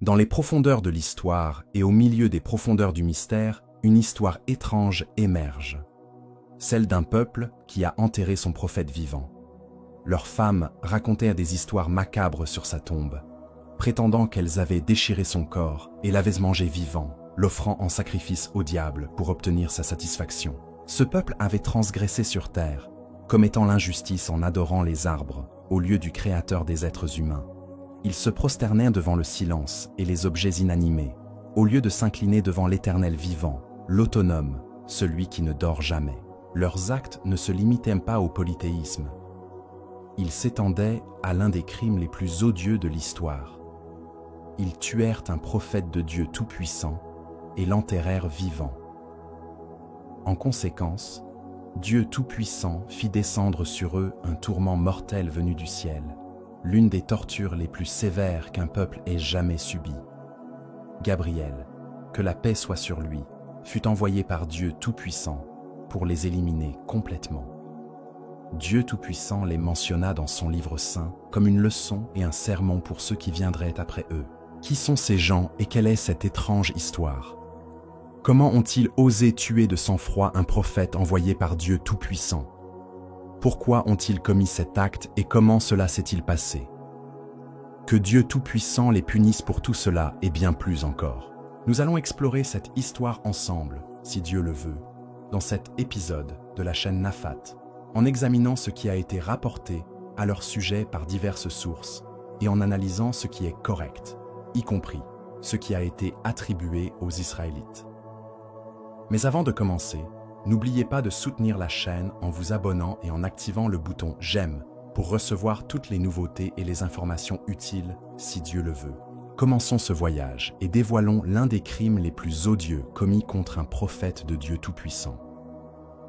Dans les profondeurs de l'histoire et au milieu des profondeurs du mystère, une histoire étrange émerge. Celle d'un peuple qui a enterré son prophète vivant. Leurs femmes racontaient des histoires macabres sur sa tombe, prétendant qu'elles avaient déchiré son corps et l'avaient mangé vivant, l'offrant en sacrifice au diable pour obtenir sa satisfaction. Ce peuple avait transgressé sur terre, commettant l'injustice en adorant les arbres au lieu du Créateur des êtres humains. Ils se prosternaient devant le silence et les objets inanimés, au lieu de s'incliner devant l'Éternel vivant, l'autonome, celui qui ne dort jamais. Leurs actes ne se limitaient pas au polythéisme. Ils s'étendaient à l'un des crimes les plus odieux de l'histoire. Ils tuèrent un prophète de Dieu Tout-Puissant et l'enterrèrent vivant. En conséquence, Dieu Tout-Puissant fit descendre sur eux un tourment mortel venu du ciel, l'une des tortures les plus sévères qu'un peuple ait jamais subies. Gabriel, que la paix soit sur lui, fut envoyé par Dieu Tout-Puissant pour les éliminer complètement. Dieu Tout-Puissant les mentionna dans son livre saint comme une leçon et un sermon pour ceux qui viendraient après eux. Qui sont ces gens et quelle est cette étrange histoire? Comment ont-ils osé tuer de sang-froid un prophète envoyé par Dieu Tout-Puissant? Pourquoi ont-ils commis cet acte et comment cela s'est-il passé? Que Dieu Tout-Puissant les punisse pour tout cela et bien plus encore. Nous allons explorer cette histoire ensemble, si Dieu le veut, dans cet épisode de la chaîne Nafat, en examinant ce qui a été rapporté à leur sujet par diverses sources et en analysant ce qui est correct, y compris ce qui a été attribué aux Israélites. Mais avant de commencer, n'oubliez pas de soutenir la chaîne en vous abonnant et en activant le bouton « J'aime » pour recevoir toutes les nouveautés et les informations utiles si Dieu le veut. Commençons ce voyage et dévoilons l'un des crimes les plus odieux commis contre un prophète de Dieu Tout-Puissant.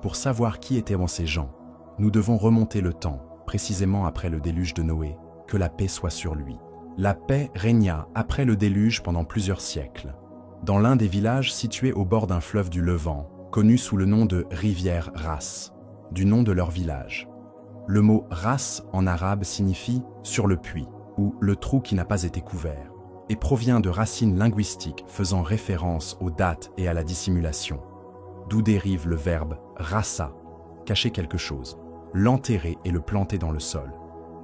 Pour savoir qui étaient ces gens, nous devons remonter le temps, précisément après le déluge de Noé, que la paix soit sur lui. La paix régna après le déluge pendant plusieurs siècles, dans l'un des villages situés au bord d'un fleuve du Levant, connu sous le nom de rivière Ras, du nom de leur village. Le mot Ras en arabe signifie « sur le puits » ou « le trou qui n'a pas été couvert » et provient de racines linguistiques faisant référence aux dates et à la dissimulation, d'où dérive le verbe « rassa », cacher quelque chose, l'enterrer et le planter dans le sol.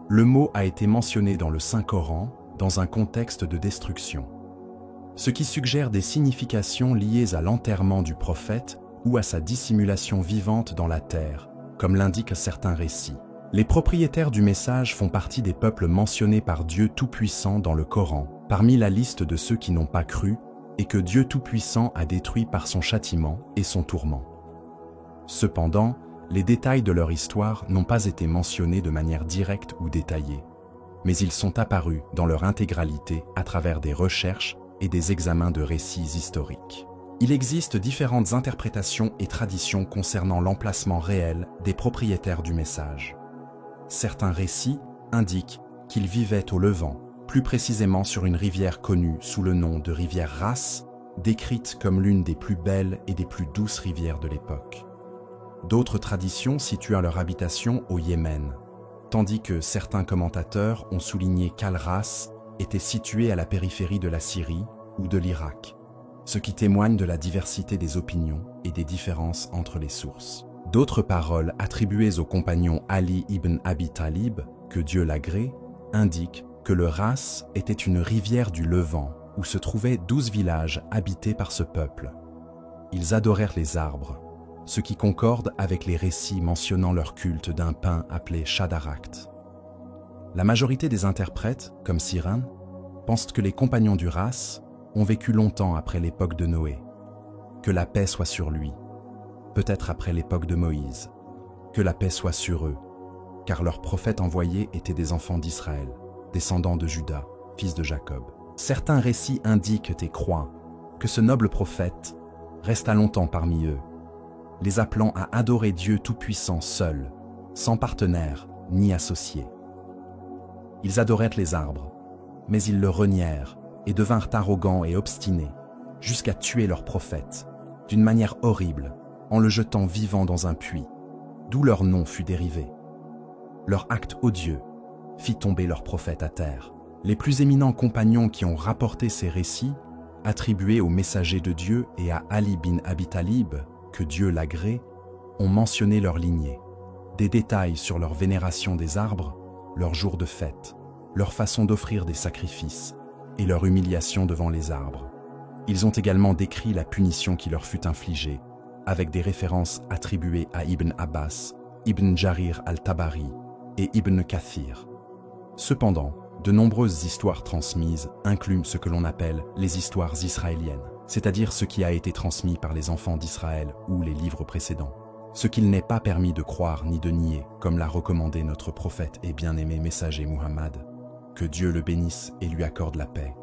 Le mot a été mentionné dans le Saint-Coran dans un contexte de destruction, ce qui suggère des significations liées à l'enterrement du prophète ou à sa dissimulation vivante dans la terre, comme l'indiquent certains récits. Les propriétaires du message font partie des peuples mentionnés par Dieu Tout-Puissant dans le Coran, parmi la liste de ceux qui n'ont pas cru et que Dieu Tout-Puissant a détruit par son châtiment et son tourment. Cependant, les détails de leur histoire n'ont pas été mentionnés de manière directe ou détaillée, mais ils sont apparus dans leur intégralité à travers des recherches et des examens de récits historiques. Il existe différentes interprétations et traditions concernant l'emplacement réel des propriétaires du message. Certains récits indiquent qu'ils vivaient au Levant, plus précisément sur une rivière connue sous le nom de rivière Ras, décrite comme l'une des plus belles et des plus douces rivières de l'époque. D'autres traditions situent leur habitation au Yémen, tandis que certains commentateurs ont souligné qu'Al-Ras était situé à la périphérie de la Syrie ou de l'Irak, ce qui témoigne de la diversité des opinions et des différences entre les sources. D'autres paroles attribuées au compagnon Ali ibn Abi Talib, que Dieu l'agrée, indiquent que le Ras était une rivière du Levant où se trouvaient 12 villages habités par ce peuple. Ils adorèrent les arbres, ce qui concorde avec les récits mentionnant leur culte d'un pin appelé Shadarakt. La majorité des interprètes, comme Siran, pensent que les compagnons du Ras ont vécu longtemps après l'époque de Noé, que la paix soit sur lui, peut-être après l'époque de Moïse, que la paix soit sur eux, car leurs prophètes envoyés étaient des enfants d'Israël, descendants de Juda, fils de Jacob. Certains récits indiquent et croient que ce noble prophète resta longtemps parmi eux, les appelant à adorer Dieu Tout-Puissant seul, sans partenaire ni associé. Ils adorèrent les arbres, mais ils le renièrent et devinrent arrogants et obstinés, jusqu'à tuer leur prophète, d'une manière horrible, en le jetant vivant dans un puits, d'où leur nom fut dérivé. Leur acte odieux fit tomber leur prophète à terre. Les plus éminents compagnons qui ont rapporté ces récits, attribués aux messagers de Dieu et à Ali bin Abi Talib, que Dieu l'agrée, ont mentionné leur lignée, des détails sur leur vénération des arbres, leurs jours de fête, leur façon d'offrir des sacrifices et leur humiliation devant les arbres. Ils ont également décrit la punition qui leur fut infligée, avec des références attribuées à Ibn Abbas, Ibn Jarir al-Tabari et Ibn Kathir. Cependant, de nombreuses histoires transmises incluent ce que l'on appelle les histoires israéliennes, c'est-à-dire ce qui a été transmis par les enfants d'Israël ou les livres précédents. Ce qu'il n'est pas permis de croire ni de nier, comme l'a recommandé notre prophète et bien-aimé messager Muhammad, que Dieu le bénisse et lui accorde la paix.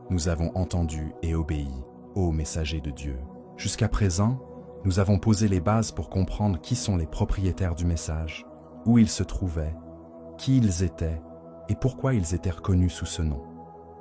Nous avons entendu et obéi, ô messager de Dieu. Jusqu'à présent, nous avons posé les bases pour comprendre qui sont les propriétaires du message, où ils se trouvaient, qui ils étaient et pourquoi ils étaient reconnus sous ce nom.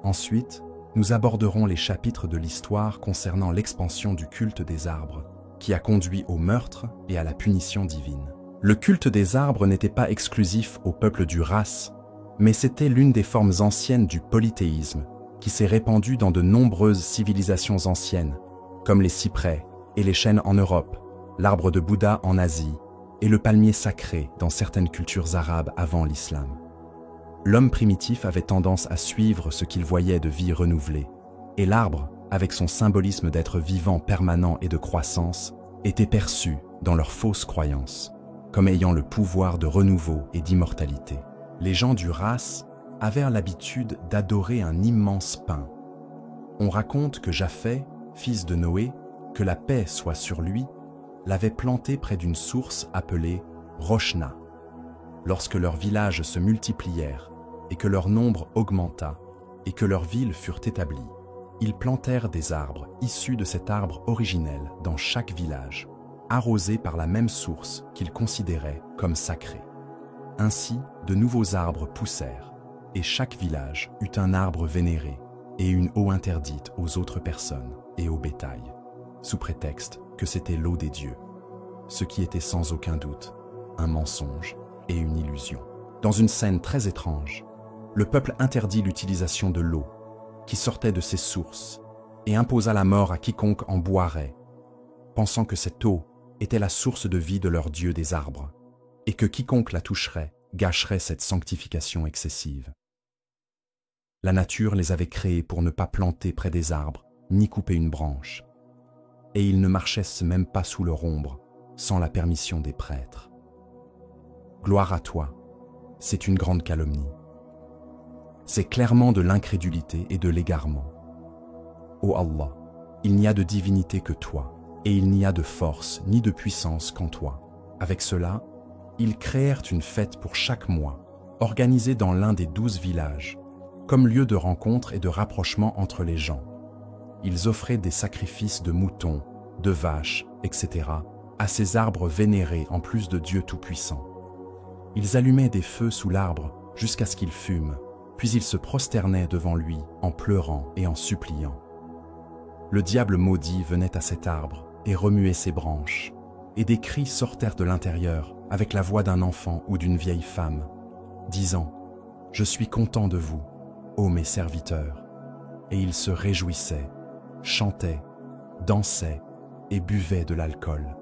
Ensuite, nous aborderons les chapitres de l'histoire concernant l'expansion du culte des arbres, qui a conduit au meurtre et à la punition divine. Le culte des arbres n'était pas exclusif au peuple du Ras, mais c'était l'une des formes anciennes du polythéisme, qui s'est répandue dans de nombreuses civilisations anciennes, comme les cyprès et les chênes en Europe, l'arbre de Bouddha en Asie et le palmier sacré dans certaines cultures arabes avant l'islam. L'homme primitif avait tendance à suivre ce qu'il voyait de vie renouvelée, et l'arbre, avec son symbolisme d'être vivant permanent et de croissance, était perçu, dans leurs fausses croyances, comme ayant le pouvoir de renouveau et d'immortalité. Les gens du Ras avaient l'habitude d'adorer un immense pin. On raconte que Japheth, fils de Noé, que la paix soit sur lui, l'avait planté près d'une source appelée Roshna. Lorsque leurs villages se multiplièrent et que leur nombre augmenta et que leurs villes furent établies, ils plantèrent des arbres issus de cet arbre originel dans chaque village, arrosés par la même source qu'ils considéraient comme sacrée. Ainsi, de nouveaux arbres poussèrent, et chaque village eut un arbre vénéré et une eau interdite aux autres personnes et au bétail, sous prétexte que c'était l'eau des dieux, ce qui était sans aucun doute un mensonge et une illusion. Dans une scène très étrange, le peuple interdit l'utilisation de l'eau qui sortait de ces sources et imposa la mort à quiconque en boirait, pensant que cette eau était la source de vie de leur dieu des arbres, et que quiconque la toucherait gâcherait cette sanctification excessive. La nature les avait créés pour ne pas planter près des arbres, ni couper une branche, et ils ne marchaient même pas sous leur ombre, sans la permission des prêtres. Gloire à toi, c'est une grande calomnie. C'est clairement de l'incrédulité et de l'égarement. Ô Allah, il n'y a de divinité que toi, et il n'y a de force ni de puissance qu'en toi. Avec cela, ils créèrent une fête pour chaque mois, organisée dans l'un des 12 villages, comme lieu de rencontre et de rapprochement entre les gens. Ils offraient des sacrifices de moutons, de vaches, etc., à ces arbres vénérés en plus de Dieu Tout-Puissant. Ils allumaient des feux sous l'arbre jusqu'à ce qu'il fume, puis ils se prosternaient devant lui en pleurant et en suppliant. Le diable maudit venait à cet arbre et remuait ses branches, et des cris sortirent de l'intérieur avec la voix d'un enfant ou d'une vieille femme, disant « Je suis content de vous, ô mes serviteurs !» Et ils se réjouissaient, chantaient, dansaient et buvaient de l'alcool.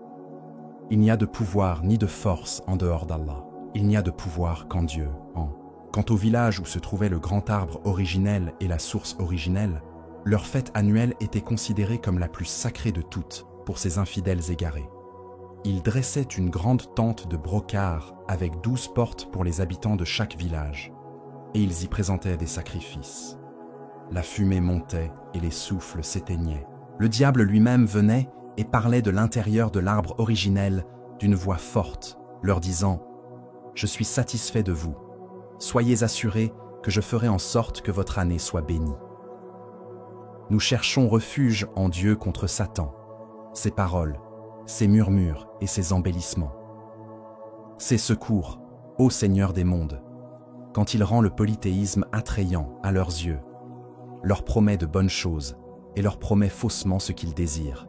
Il n'y a de pouvoir ni de force en dehors d'Allah. Il n'y a de pouvoir qu'en Dieu. Quant au village où se trouvait le grand arbre originel et la source originelle, leur fête annuelle était considérée comme la plus sacrée de toutes pour ces infidèles égarés. Ils dressaient une grande tente de brocart avec 12 portes pour les habitants de chaque village, et ils y présentaient des sacrifices. La fumée montait et les souffles s'éteignaient. Le diable lui-même venait et parlait de l'intérieur de l'arbre originel d'une voix forte, leur disant « Je suis satisfait de vous. Soyez assurés que je ferai en sorte que votre année soit bénie. » Nous cherchons refuge en Dieu contre Satan, ses paroles, ses murmures et ses embellissements. Ses secours, ô Seigneur des mondes, quand il rend le polythéisme attrayant à leurs yeux, leur promet de bonnes choses et leur promet faussement ce qu'ils désirent,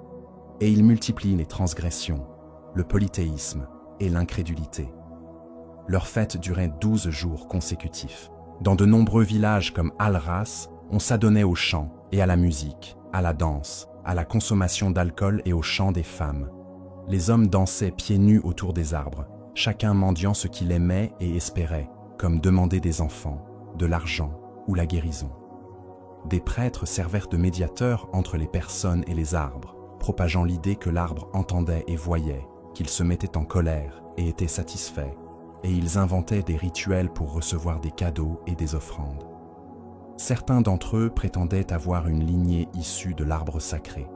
et il multiplie les transgressions, le polythéisme et l'incrédulité. Leur fête durait 12 jours consécutifs. Dans de nombreux villages comme Al-Ras, on s'adonnait au chant et à la musique, à la danse, à la consommation d'alcool et au chant des femmes. Les hommes dansaient pieds nus autour des arbres, chacun mendiant ce qu'il aimait et espérait, comme demander des enfants, de l'argent ou la guérison. Des prêtres servèrent de médiateurs entre les personnes et les arbres, propageant l'idée que l'arbre entendait et voyait, qu'il se mettait en colère et était satisfait, et ils inventaient des rituels pour recevoir des cadeaux et des offrandes. Certains d'entre eux prétendaient avoir une lignée issue de l'arbre sacré,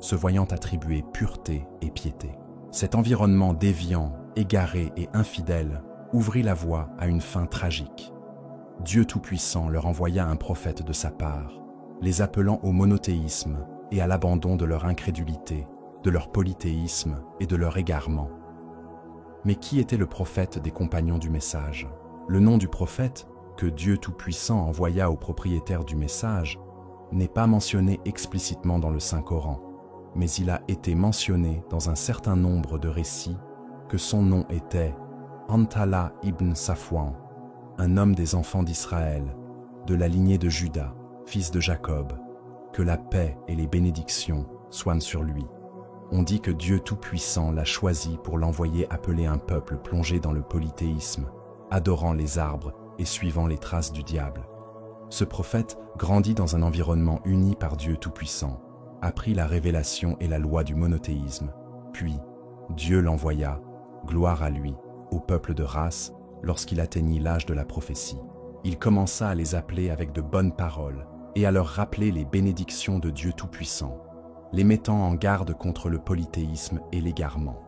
se voyant attribuer pureté et piété. Cet environnement déviant, égaré et infidèle ouvrit la voie à une fin tragique. Dieu Tout-Puissant leur envoya un prophète de sa part, les appelant au monothéisme et à l'abandon de leur incrédulité, de leur polythéisme et de leur égarement. Mais qui était le prophète des compagnons du message? Le nom du prophète, que Dieu Tout-Puissant envoya au propriétaire du message, n'est pas mentionné explicitement dans le Saint-Coran, mais il a été mentionné dans un certain nombre de récits que son nom était Antala ibn Safwan, un homme des enfants d'Israël, de la lignée de Juda, fils de Jacob, que la paix et les bénédictions soient sur lui. On dit que Dieu Tout-Puissant l'a choisi pour l'envoyer appeler un peuple plongé dans le polythéisme, adorant les arbres et suivant les traces du diable. Ce prophète grandit dans un environnement uni par Dieu Tout-Puissant, apprit la révélation et la loi du monothéisme, puis Dieu l'envoya, gloire à lui, au peuple de race, lorsqu'il atteignit l'âge de la prophétie. Il commença à les appeler avec de bonnes paroles et à leur rappeler les bénédictions de Dieu Tout-Puissant, les mettant en garde contre le polythéisme et l'égarement.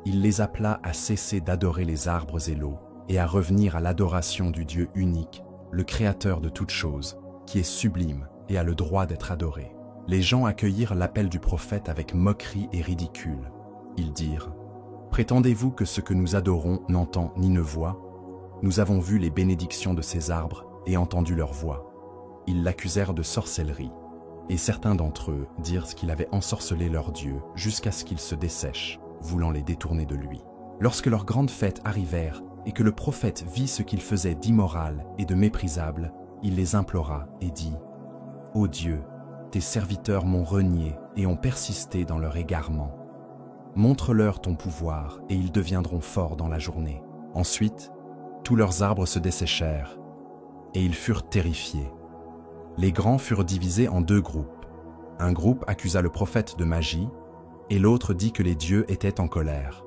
Il les appela à cesser d'adorer les arbres et l'eau et à revenir à l'adoration du Dieu unique, le Créateur de toutes choses, qui est sublime et a le droit d'être adoré. Les gens accueillirent l'appel du prophète avec moquerie et ridicule. Ils dirent « Prétendez-vous que ce que nous adorons n'entend ni ne voit? Nous avons vu les bénédictions de ces arbres et entendu leur voix. » Ils l'accusèrent de sorcellerie, et certains d'entre eux dirent qu'il avait ensorcelé leur Dieu jusqu'à ce qu'ils se dessèchent, voulant les détourner de lui. Lorsque leurs grandes fêtes arrivèrent et que le prophète vit ce qu'ils faisaient d'immoral et de méprisable, il les implora et dit « Ô Dieu, tes serviteurs m'ont renié et ont persisté dans leur égarement. Montre-leur ton pouvoir et ils deviendront forts dans la journée. » Ensuite, tous leurs arbres se desséchèrent et ils furent terrifiés. Les grands furent divisés en deux groupes. Un groupe accusa le prophète de magie et l'autre dit que les dieux étaient en colère.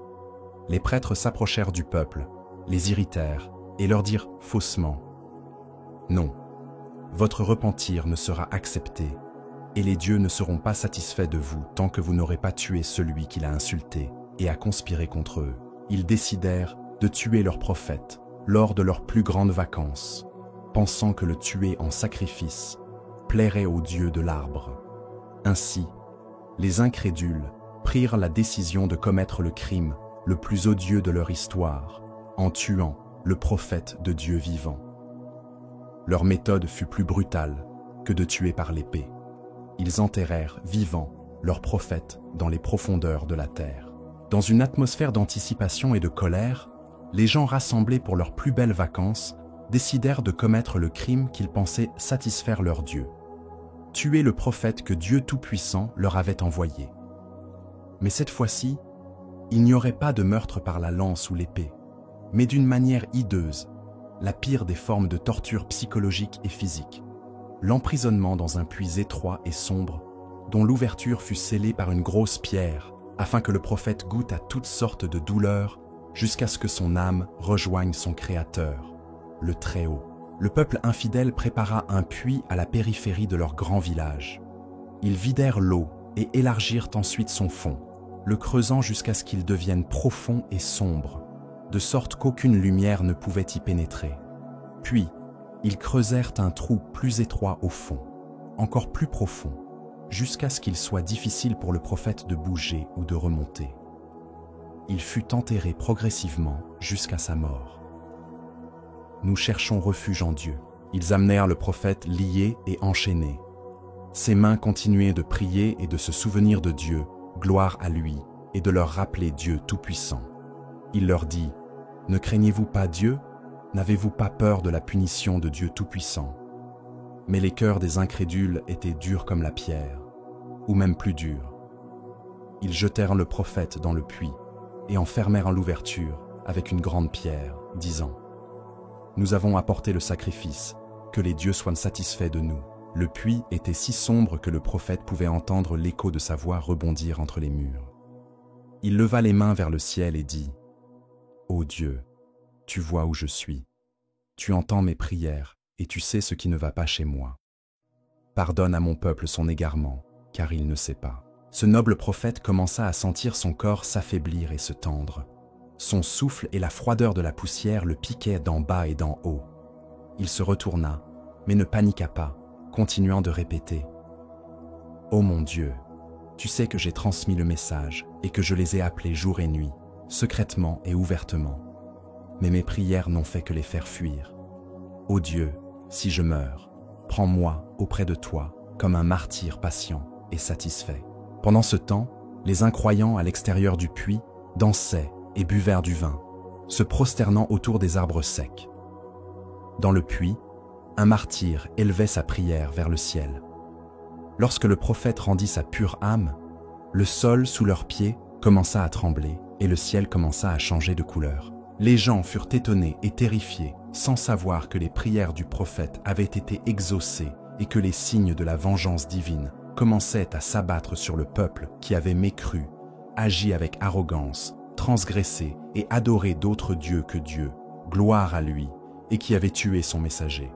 Les prêtres s'approchèrent du peuple, les irritèrent et leur dirent faussement « Non, votre repentir ne sera accepté et les dieux ne seront pas satisfaits de vous tant que vous n'aurez pas tué celui qui l'a insulté et a conspiré contre eux. » Ils décidèrent de tuer leur prophète lors de leurs plus grandes vacances, pensant que le tuer en sacrifice plairait au dieu de l'arbre. Ainsi, les incrédules prirent la décision de commettre le crime le plus odieux de leur histoire, en tuant le prophète de Dieu vivant. Leur méthode fut plus brutale que de tuer par l'épée. Ils enterrèrent vivant leur prophète dans les profondeurs de la terre. Dans une atmosphère d'anticipation et de colère, les gens rassemblés pour leurs plus belles vacances décidèrent de commettre le crime qu'ils pensaient satisfaire leur Dieu. Tuer le prophète que Dieu Tout-Puissant leur avait envoyé. Mais cette fois-ci, il n'y aurait pas de meurtre par la lance ou l'épée, mais d'une manière hideuse, la pire des formes de torture psychologique et physique, l'emprisonnement dans un puits étroit et sombre, dont l'ouverture fut scellée par une grosse pierre, afin que le prophète goûte à toutes sortes de douleurs, jusqu'à ce que son âme rejoigne son Créateur, le Très-Haut. Le peuple infidèle prépara un puits à la périphérie de leur grand village. Ils vidèrent l'eau et élargirent ensuite son fond, le creusant jusqu'à ce qu'il devienne profond et sombre, de sorte qu'aucune lumière ne pouvait y pénétrer. Puis, ils creusèrent un trou plus étroit au fond, encore plus profond, jusqu'à ce qu'il soit difficile pour le prophète de bouger ou de remonter. Il fut enterré progressivement jusqu'à sa mort. Nous cherchons refuge en Dieu. Ils amenèrent le prophète lié et enchaîné. Ses mains continuaient de prier et de se souvenir de Dieu, gloire à lui, et de leur rappeler Dieu Tout-Puissant. Il leur dit « Ne craignez-vous pas Dieu? N'avez-vous pas peur de la punition de Dieu Tout-Puissant? Mais les cœurs des incrédules étaient durs comme la pierre, ou même plus durs. Ils jetèrent le prophète dans le puits et en fermèrent l'ouverture avec une grande pierre, disant: Nous avons apporté le sacrifice, que les dieux soient satisfaits de nous. Le puits était si sombre que le prophète pouvait entendre l'écho de sa voix rebondir entre les murs. Il leva les mains vers le ciel et dit: Ô Dieu, tu vois où je suis. Tu entends mes prières et tu sais ce qui ne va pas chez moi. Pardonne à mon peuple son égarement, car il ne sait pas. Ce noble prophète commença à sentir son corps s'affaiblir et se tendre. Son souffle et la froideur de la poussière le piquaient d'en bas et d'en haut. Il se retourna, mais ne paniqua pas, continuant de répéter: Ô mon Dieu, tu sais que j'ai transmis le message et que je les ai appelés jour et nuit, secrètement et ouvertement. Mais mes prières n'ont fait que les faire fuir. Ô Dieu, si je meurs, prends-moi auprès de toi comme un martyr patient et satisfait. Pendant ce temps, les incroyants à l'extérieur du puits dansaient et buvèrent du vin, se prosternant autour des arbres secs. Dans le puits, un martyr élevait sa prière vers le ciel. Lorsque le prophète rendit sa pure âme, le sol sous leurs pieds commença à trembler et le ciel commença à changer de couleur. Les gens furent étonnés et terrifiés, sans savoir que les prières du prophète avaient été exaucées et que les signes de la vengeance divine commençaient à s'abattre sur le peuple qui avait mécru, agi avec arrogance, transgressé et adoré d'autres dieux que Dieu, gloire à lui, et qui avait tué son messager.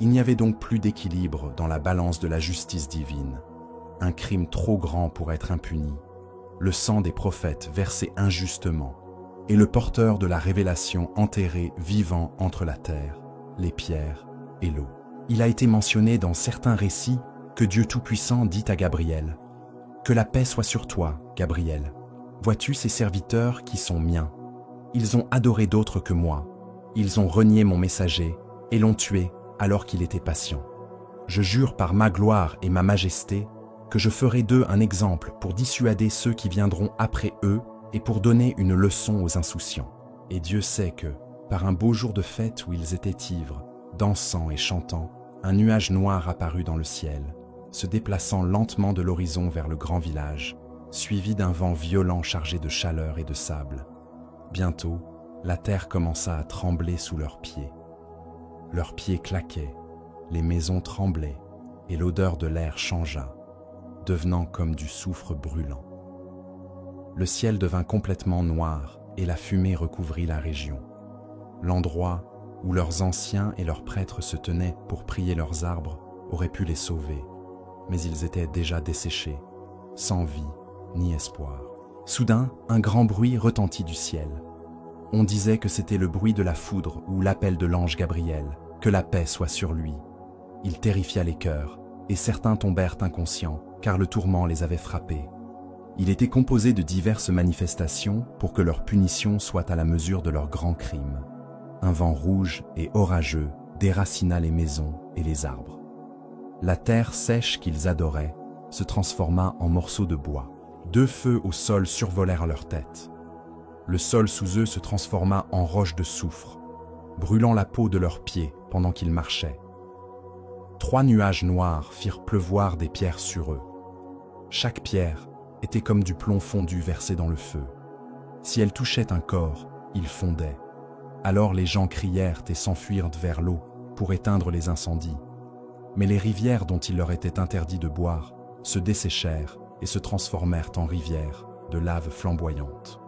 Il n'y avait donc plus d'équilibre dans la balance de la justice divine. Un crime trop grand pour être impuni, le sang des prophètes versé injustement, et le porteur de la révélation enterré vivant entre la terre, les pierres et l'eau. Il a été mentionné dans certains récits que Dieu Tout-Puissant dit à Gabriel: « Que la paix soit sur toi, Gabriel. Vois-tu ces serviteurs qui sont miens? Ils ont adoré d'autres que moi. Ils ont renié mon messager et l'ont tué alors qu'il était patient. Je jure par ma gloire et ma majesté que je ferai d'eux un exemple pour dissuader ceux qui viendront après eux et pour donner une leçon aux insouciants. Et Dieu sait que, par un beau jour de fête où ils étaient ivres, dansant et chantant, un nuage noir apparut dans le ciel, se déplaçant lentement de l'horizon vers le grand village, suivi d'un vent violent chargé de chaleur et de sable. Bientôt, la terre commença à trembler sous leurs pieds. Leurs pieds claquaient, les maisons tremblaient, et l'odeur de l'air changea, devenant comme du soufre brûlant. Le ciel devint complètement noir et la fumée recouvrit la région. L'endroit où leurs anciens et leurs prêtres se tenaient pour prier leurs arbres aurait pu les sauver, mais ils étaient déjà desséchés, sans vie ni espoir. Soudain, un grand bruit retentit du ciel. On disait que c'était le bruit de la foudre ou l'appel de l'ange Gabriel, que la paix soit sur lui. Il terrifia les cœurs, et certains tombèrent inconscients, car le tourment les avait frappés. Il était composé de diverses manifestations pour que leur punition soit à la mesure de leur grand crime. Un vent rouge et orageux déracina les maisons et les arbres. La terre sèche qu'ils adoraient se transforma en morceaux de bois. 2 feux au sol survolèrent leurs têtes. Le sol sous eux se transforma en roche de soufre, brûlant la peau de leurs pieds pendant qu'ils marchaient. 3 nuages noirs firent pleuvoir des pierres sur eux. Chaque pierre était comme du plomb fondu versé dans le feu. Si elle touchait un corps, il fondait. Alors les gens crièrent et s'enfuirent vers l'eau pour éteindre les incendies. Mais les rivières dont il leur était interdit de boire se desséchèrent et se transformèrent en rivières de lave flamboyante.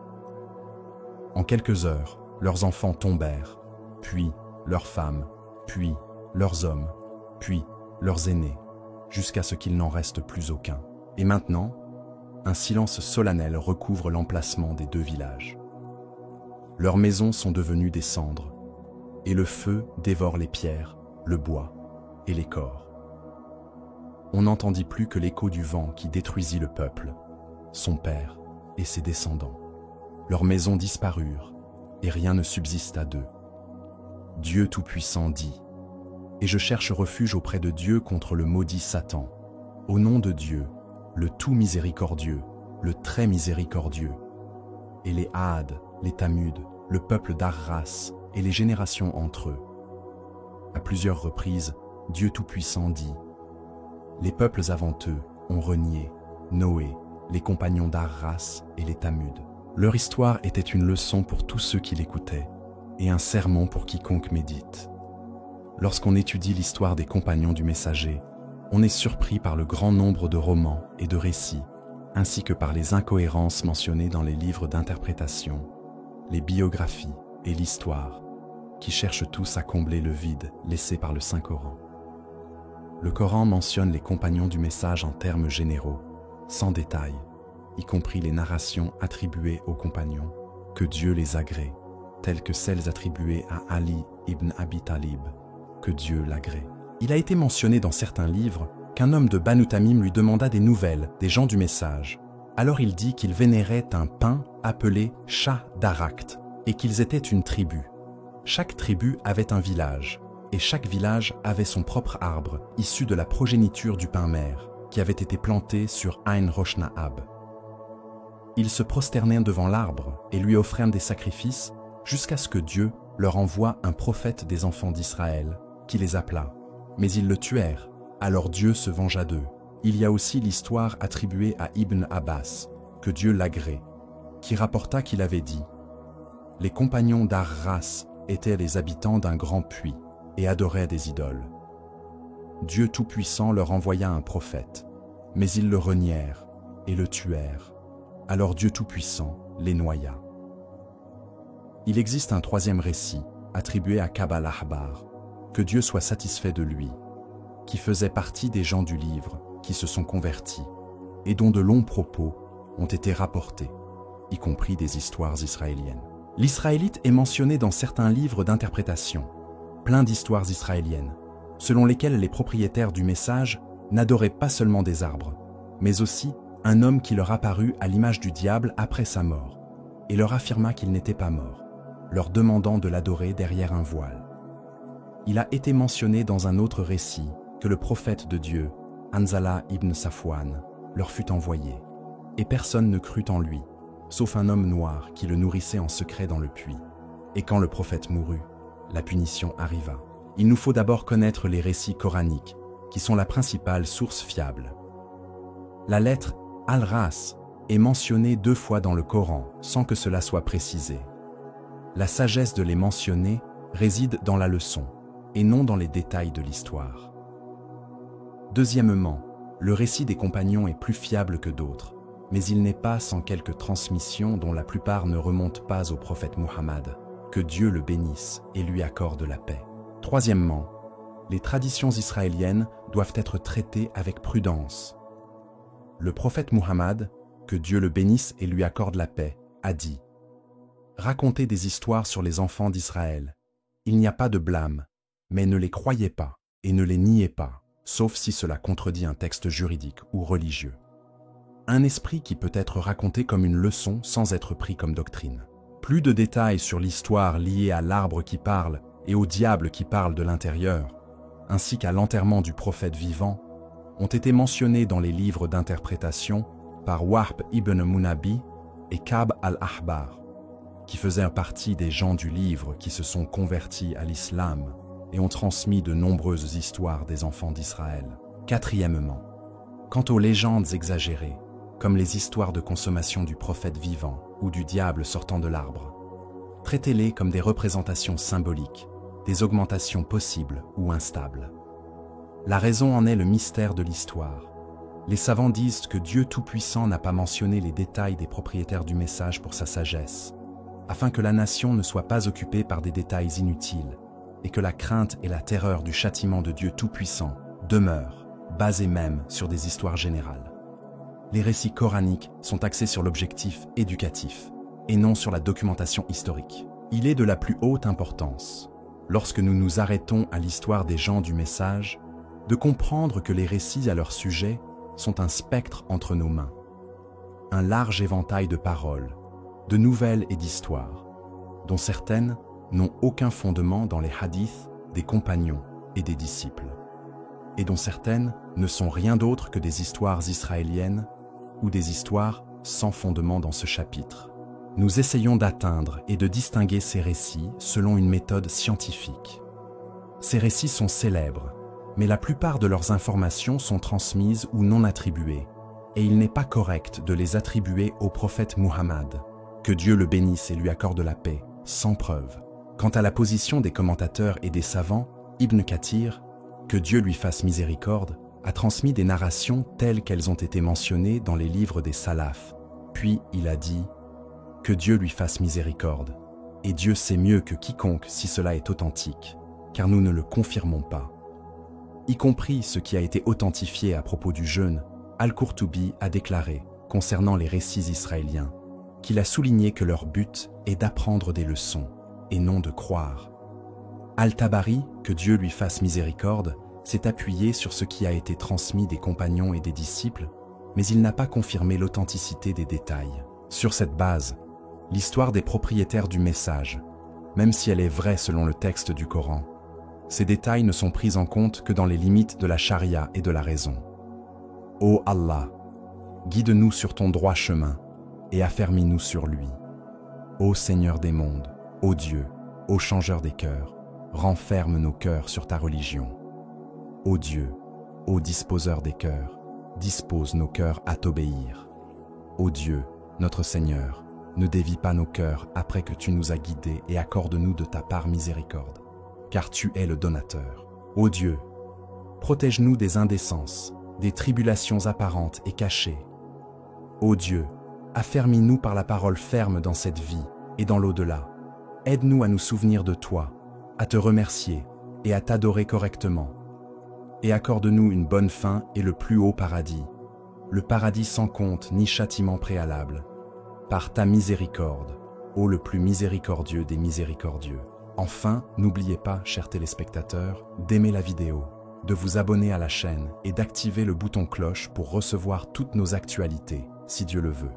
En quelques heures, leurs enfants tombèrent, puis leurs femmes, puis leurs hommes, puis leurs aînés, jusqu'à ce qu'il n'en reste plus aucun. Et maintenant, un silence solennel recouvre l'emplacement des 2 villages. Leurs maisons sont devenues des cendres, et le feu dévore les pierres, le bois et les corps. On n'entendit plus que l'écho du vent qui détruisit le peuple, son père et ses descendants. Leurs maisons disparurent, et rien ne subsista d'eux. Dieu Tout-Puissant dit: « Et je cherche refuge auprès de Dieu contre le maudit Satan. Au nom de Dieu, le tout miséricordieux, le très miséricordieux. » Et les Haad, les Tamud, le peuple d'Arras et les générations entre eux. À plusieurs reprises, Dieu Tout-Puissant dit « Les peuples avant eux ont renié Noé, les compagnons d'Arras et les Tamuds. Leur histoire était une leçon pour tous ceux qui l'écoutaient et un sermon pour quiconque médite. » Lorsqu'on étudie l'histoire des compagnons du messager, on est surpris par le grand nombre de romans et de récits, ainsi que par les incohérences mentionnées dans les livres d'interprétation, les biographies et l'histoire, qui cherchent tous à combler le vide laissé par le Saint-Coran. Le Coran mentionne les compagnons du message en termes généraux, sans détail, y compris les narrations attribuées aux compagnons, que Dieu les agrée, telles que celles attribuées à Ali ibn Abi Talib, que Dieu l'agrée. Il a été mentionné dans certains livres qu'un homme de Banu Tamim lui demanda des nouvelles des gens du message. Alors il dit qu'il vénérait un pin appelé Shah Darakt et qu'ils étaient une tribu. Chaque tribu avait un village, et chaque village avait son propre arbre, issu de la progéniture du pin-mère, qui avait été planté sur Ain Roshna'ab. Ils se prosternèrent devant l'arbre et lui offrèrent des sacrifices jusqu'à ce que Dieu leur envoie un prophète des enfants d'Israël, qui les appela. Mais ils le tuèrent, alors Dieu se vengea d'eux. Il y a aussi l'histoire attribuée à Ibn Abbas, que Dieu l'agrée, qui rapporta qu'il avait dit « Les compagnons d'Arras étaient les habitants d'un grand puits et adoraient des idoles. Dieu Tout-Puissant leur envoya un prophète, mais ils le renièrent et le tuèrent. Alors Dieu Tout-Puissant les noya. » Il existe un troisième récit, attribué à Ka'b al-Ahbar, que Dieu soit satisfait de lui, qui faisait partie des gens du livre qui se sont convertis et dont de longs propos ont été rapportés, y compris des histoires israéliennes. L'Israélite est mentionné dans certains livres d'interprétation, plein d'histoires israéliennes, selon lesquelles les propriétaires du message n'adoraient pas seulement des arbres, mais aussi un homme qui leur apparut à l'image du diable après sa mort, et leur affirma qu'il n'était pas mort, leur demandant de l'adorer derrière un voile. Il a été mentionné dans un autre récit que le prophète de Dieu, Hanzala ibn Safwan, leur fut envoyé, et personne ne crut en lui, sauf un homme noir qui le nourrissait en secret dans le puits. Et quand le prophète mourut, la punition arriva. Il nous faut d'abord connaître les récits coraniques, qui sont la principale source fiable. La lettre Al-Ras est mentionnée 2 fois dans le Coran, sans que cela soit précisé. La sagesse de les mentionner réside dans la leçon, et non dans les détails de l'histoire. Deuxièmement, le récit des compagnons est plus fiable que d'autres, mais il n'est pas sans quelques transmissions dont la plupart ne remontent pas au prophète Muhammad, que Dieu le bénisse et lui accorde la paix. Troisièmement, les traditions israéliennes doivent être traitées avec prudence. Le prophète Muhammad, que Dieu le bénisse et lui accorde la paix, a dit « Racontez des histoires sur les enfants d'Israël. Il n'y a pas de blâme, mais ne les croyez pas et ne les niez pas, sauf si cela contredit un texte juridique ou religieux. » Un esprit qui peut être raconté comme une leçon sans être pris comme doctrine. Plus de détails sur l'histoire liée à l'arbre qui parle et au diable qui parle de l'intérieur, ainsi qu'à l'enterrement du prophète vivant, ont été mentionnés dans les livres d'interprétation par Wahb ibn Munabi et Ka'b al-Ahbar, qui faisaient partie des gens du livre qui se sont convertis à l'islam et ont transmis de nombreuses histoires des enfants d'Israël. Quatrièmement, quant aux légendes exagérées, comme les histoires de consommation du prophète vivant ou du diable sortant de l'arbre, traitez-les comme des représentations symboliques, des augmentations possibles ou instables. La raison en est le mystère de l'histoire. Les savants disent que Dieu Tout-Puissant n'a pas mentionné les détails des propriétaires du message pour sa sagesse, afin que la nation ne soit pas occupée par des détails inutiles, et que la crainte et la terreur du châtiment de Dieu Tout-Puissant demeurent, basés même sur des histoires générales. Les récits coraniques sont axés sur l'objectif éducatif, et non sur la documentation historique. Il est de la plus haute importance, lorsque nous nous arrêtons à l'histoire des gens du message, de comprendre que les récits à leur sujet sont un spectre entre nos mains, un large éventail de paroles, de nouvelles et d'histoires, dont certaines n'ont aucun fondement dans les hadiths des compagnons et des disciples, et dont certaines ne sont rien d'autre que des histoires israéliennes ou des histoires sans fondement dans ce chapitre. Nous essayons d'atteindre et de distinguer ces récits selon une méthode scientifique. Ces récits sont célèbres, mais la plupart de leurs informations sont transmises ou non attribuées, et il n'est pas correct de les attribuer au prophète Muhammad, que Dieu le bénisse et lui accorde la paix, sans preuve. Quant à la position des commentateurs et des savants, Ibn Kathir, que Dieu lui fasse miséricorde, a transmis des narrations telles qu'elles ont été mentionnées dans les livres des salafs. Puis il a dit « Que Dieu lui fasse miséricorde ». Et Dieu sait mieux que quiconque si cela est authentique, car nous ne le confirmons pas. Y compris ce qui a été authentifié à propos du jeûne, Al-Qurtubi a déclaré, concernant les récits israéliens, qu'il a souligné que leur but est d'apprendre des leçons, et non de croire. Al-Tabari, que Dieu lui fasse miséricorde, s'est appuyé sur ce qui a été transmis des compagnons et des disciples, mais il n'a pas confirmé l'authenticité des détails. Sur cette base, l'histoire des propriétaires du message, même si elle est vraie selon le texte du Coran, ces détails ne sont pris en compte que dans les limites de la charia et de la raison. Ô Allah, guide-nous sur ton droit chemin et affermis-nous sur lui. Ô Seigneur des mondes, ô Dieu, ô changeur des cœurs, renferme nos cœurs sur ta religion. Ô Dieu, ô disposeur des cœurs, dispose nos cœurs à t'obéir. Ô Dieu, notre Seigneur, ne dévie pas nos cœurs après que tu nous as guidés et accorde-nous de ta part miséricorde, car tu es le donateur. Ô Dieu, protège-nous des indécences, des tribulations apparentes et cachées. Ô Dieu, affermis-nous par la parole ferme dans cette vie et dans l'au-delà. Aide-nous à nous souvenir de toi, à te remercier et à t'adorer correctement. Et accorde-nous une bonne fin et le plus haut paradis, le paradis sans compte ni châtiment préalable, par ta miséricorde, ô le plus miséricordieux des miséricordieux. Enfin, n'oubliez pas, chers téléspectateurs, d'aimer la vidéo, de vous abonner à la chaîne et d'activer le bouton cloche pour recevoir toutes nos actualités, si Dieu le veut.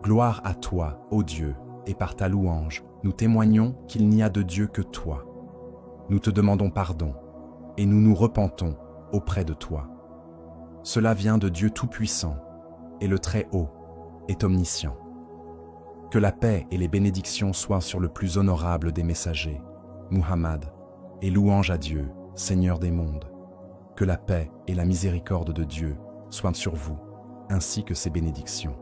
Gloire à toi, ô Dieu, et par ta louange, nous témoignons qu'il n'y a de Dieu que toi. Nous te demandons pardon, et nous nous repentons auprès de toi. Cela vient de Dieu Tout-Puissant, et le Très-Haut est omniscient. Que la paix et les bénédictions soient sur le plus honorable des messagers, Muhammad, et louange à Dieu, Seigneur des mondes. Que la paix et la miséricorde de Dieu soient sur vous, ainsi que ses bénédictions.